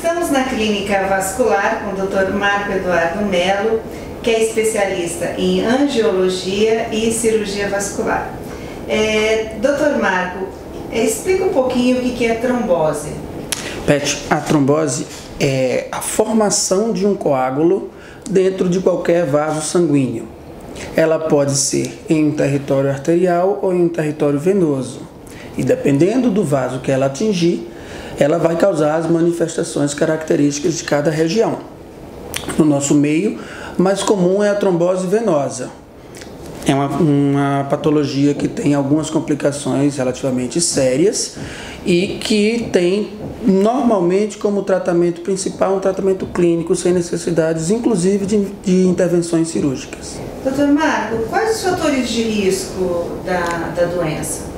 Estamos na Clínica Vascular com o Dr. Marco Eduardo Melo, que é especialista em angiologia e cirurgia vascular. Dr. Marco, explica um pouquinho o que é trombose. Pet, a trombose é a formação de um coágulo dentro de qualquer vaso sanguíneo. Ela pode ser em um território arterial ou em um território venoso. E dependendo do vaso que ela atingir, ela vai causar as manifestações características de cada região. No nosso meio, o mais comum é a trombose venosa. É uma patologia que tem algumas complicações relativamente sérias e que tem normalmente como tratamento principal um tratamento clínico sem necessidades, inclusive de intervenções cirúrgicas. Dr. Marco, quais os fatores de risco da doença?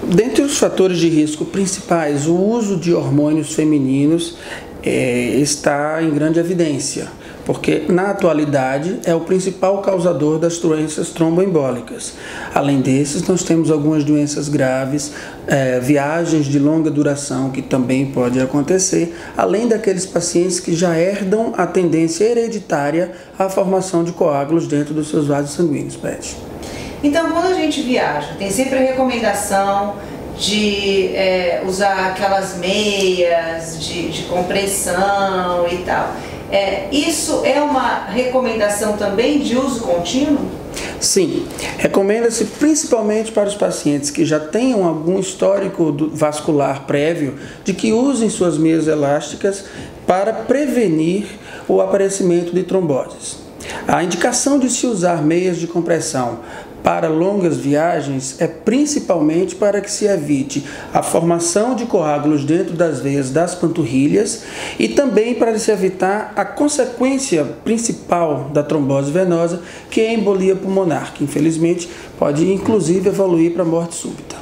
Dentre os fatores de risco principais, o uso de hormônios femininos está em grande evidência, porque na atualidade é o principal causador das doenças tromboembólicas. Além desses, nós temos algumas doenças graves, viagens de longa duração que também pode acontecer, além daqueles pacientes que já herdam a tendência hereditária à formação de coágulos dentro dos seus vasos sanguíneos, Pet. Então, quando a gente viaja, tem sempre a recomendação de usar aquelas meias de compressão e tal. Isso é uma recomendação também de uso contínuo? Sim, recomenda-se principalmente para os pacientes que já tenham algum histórico vascular prévio de que usem suas meias elásticas para prevenir o aparecimento de tromboses. A indicação de se usar meias de compressão para longas viagens é principalmente para que se evite a formação de coágulos dentro das veias das panturrilhas e também para se evitar a consequência principal da trombose venosa, que é a embolia pulmonar, que infelizmente pode inclusive evoluir para a morte súbita.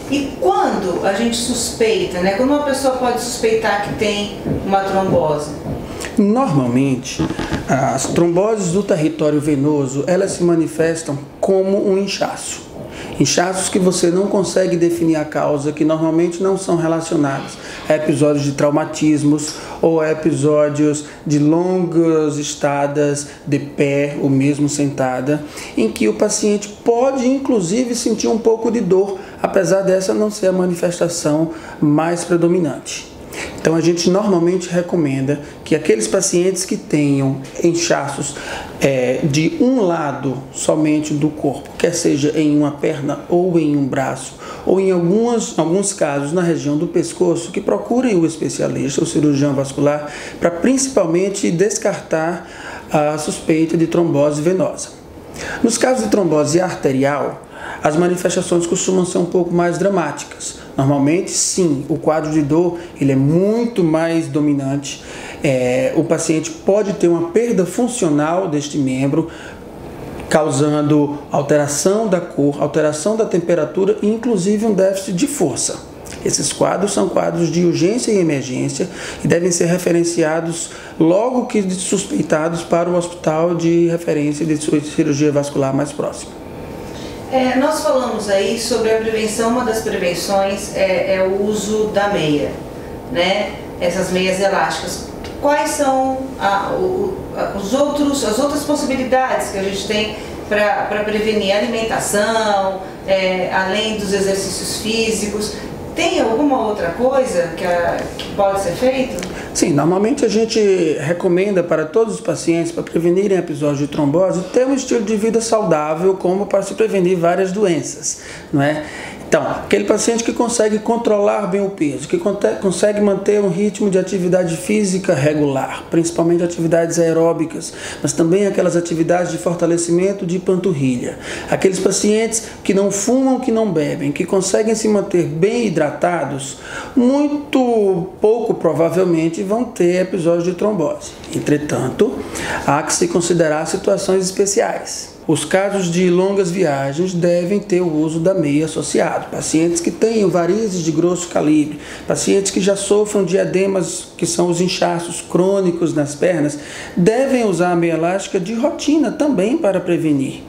E quando a gente suspeita, Quando uma pessoa pode suspeitar que tem uma trombose? Normalmente, as tromboses do território venoso, elas se manifestam como um inchaço. Inchaços que você não consegue definir a causa, que normalmente não são relacionados a episódios de traumatismos ou a episódios de longas estadas de pé ou mesmo sentada, em que o paciente pode inclusive sentir um pouco de dor, apesar dessa não ser a manifestação mais predominante. Então a gente normalmente recomenda que aqueles pacientes que tenham inchaços de um lado somente do corpo, quer seja em uma perna ou em um braço, ou em alguns casos na região do pescoço, que procurem o especialista, o cirurgião vascular, para principalmente descartar a suspeita de trombose venosa. Nos casos de trombose arterial, as manifestações costumam ser um pouco mais dramáticas. Normalmente, sim, o quadro de dor ele é muito mais dominante. O paciente pode ter uma perda funcional deste membro, causando alteração da cor, alteração da temperatura e inclusive um déficit de força. Esses quadros são quadros de urgência e emergência e devem ser referenciados logo que suspeitados para o hospital de referência de cirurgia vascular mais próximo. Nós falamos aí sobre a prevenção, uma das prevenções é o uso da meia, Essas meias elásticas. Quais são as outras possibilidades que a gente tem para prevenir a alimentação, além dos exercícios físicos? Tem alguma outra coisa que pode ser feito? Sim, normalmente a gente recomenda para todos os pacientes, para prevenirem episódios de trombose, ter um estilo de vida saudável, como para se prevenir várias doenças, não é? Então, aquele paciente que consegue controlar bem o peso, que consegue manter um ritmo de atividade física regular, principalmente atividades aeróbicas, mas também aquelas atividades de fortalecimento de panturrilha. Aqueles pacientes que não fumam, que não bebem, que conseguem se manter bem hidratados, muito pouco provavelmente vão ter episódios de trombose. Entretanto, há que se considerar situações especiais. Os casos de longas viagens devem ter o uso da meia associado. Pacientes que tenham varizes de grosso calibre, pacientes que já sofram de edemas, que são os inchaços crônicos nas pernas, devem usar a meia elástica de rotina também para prevenir.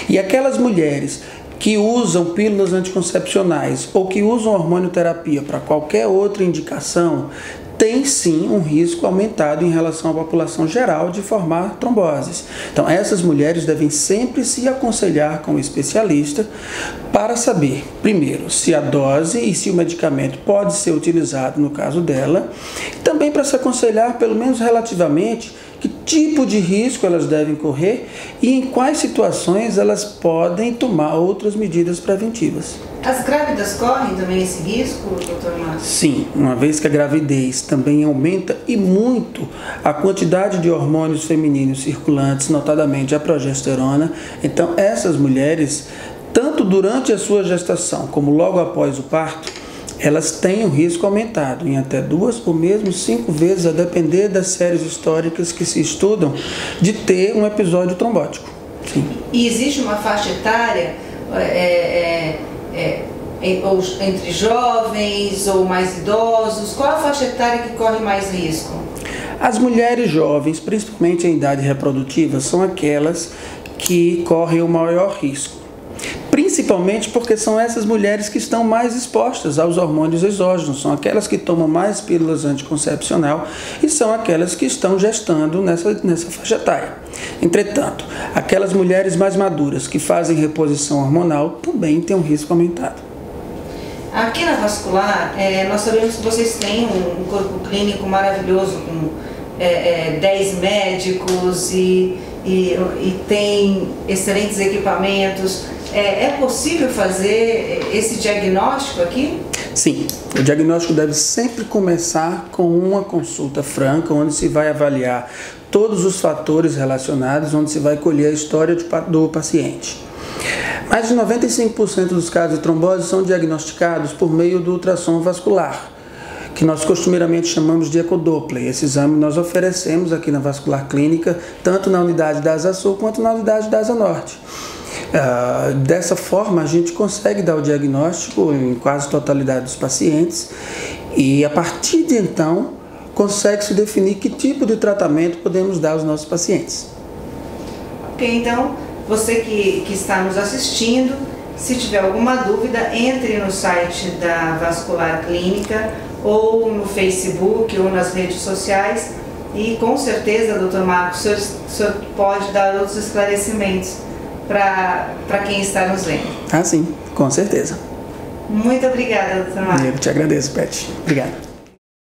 E aquelas mulheres que usam pílulas anticoncepcionais ou que usam hormonioterapia para qualquer outra indicação, tem sim um risco aumentado em relação à população geral de formar tromboses. Então, essas mulheres devem sempre se aconselhar com o especialista para saber, primeiro, se a dose e se o medicamento pode ser utilizado no caso dela, e também para se aconselhar, pelo menos relativamente, que tipo de risco elas devem correr e em quais situações elas podem tomar outras medidas preventivas. As grávidas correm também esse risco, doutor Márcio? Sim, uma vez que a gravidez também aumenta e muito a quantidade de hormônios femininos circulantes, notadamente a progesterona, então essas mulheres, tanto durante a sua gestação como logo após o parto, elas têm um risco aumentado em até 2 ou mesmo 5 vezes, a depender das séries históricas que se estudam, de ter um episódio trombótico. Sim. E existe uma faixa etária entre jovens ou mais idosos? Qual a faixa etária que corre mais risco? As mulheres jovens, principalmente em idade reprodutiva, são aquelas que correm o maior risco. Principalmente porque são essas mulheres que estão mais expostas aos hormônios exógenos, são aquelas que tomam mais pílulas anticoncepcional e são aquelas que estão gestando nessa faixa etária. Entretanto, aquelas mulheres mais maduras que fazem reposição hormonal também têm um risco aumentado. Aqui na Vascular, nós sabemos que vocês têm um corpo clínico maravilhoso, com 10 médicos e tem excelentes equipamentos. É possível fazer esse diagnóstico aqui? Sim, o diagnóstico deve sempre começar com uma consulta franca, onde se vai avaliar todos os fatores relacionados, onde se vai colher a história do paciente. Mais de 95% dos casos de trombose são diagnosticados por meio do ultrassom vascular, que nós costumeiramente chamamos de ecodoppler. Esse exame nós oferecemos aqui na Vascular Clínica, tanto na unidade da Asa Sul quanto na unidade da Asa Norte. Dessa forma, a gente consegue dar o diagnóstico em quase totalidade dos pacientes e, a partir de então, consegue-se definir que tipo de tratamento podemos dar aos nossos pacientes. Ok, então, você que está nos assistindo, se tiver alguma dúvida, entre no site da Vascular Clínica ou no Facebook ou nas redes sociais e, com certeza, doutor Marcos, o senhor pode dar outros esclarecimentos para quem está nos vendo. Ah, sim, com certeza. Muito obrigada, doutor Marcos. Eu te agradeço, Pet. Obrigado.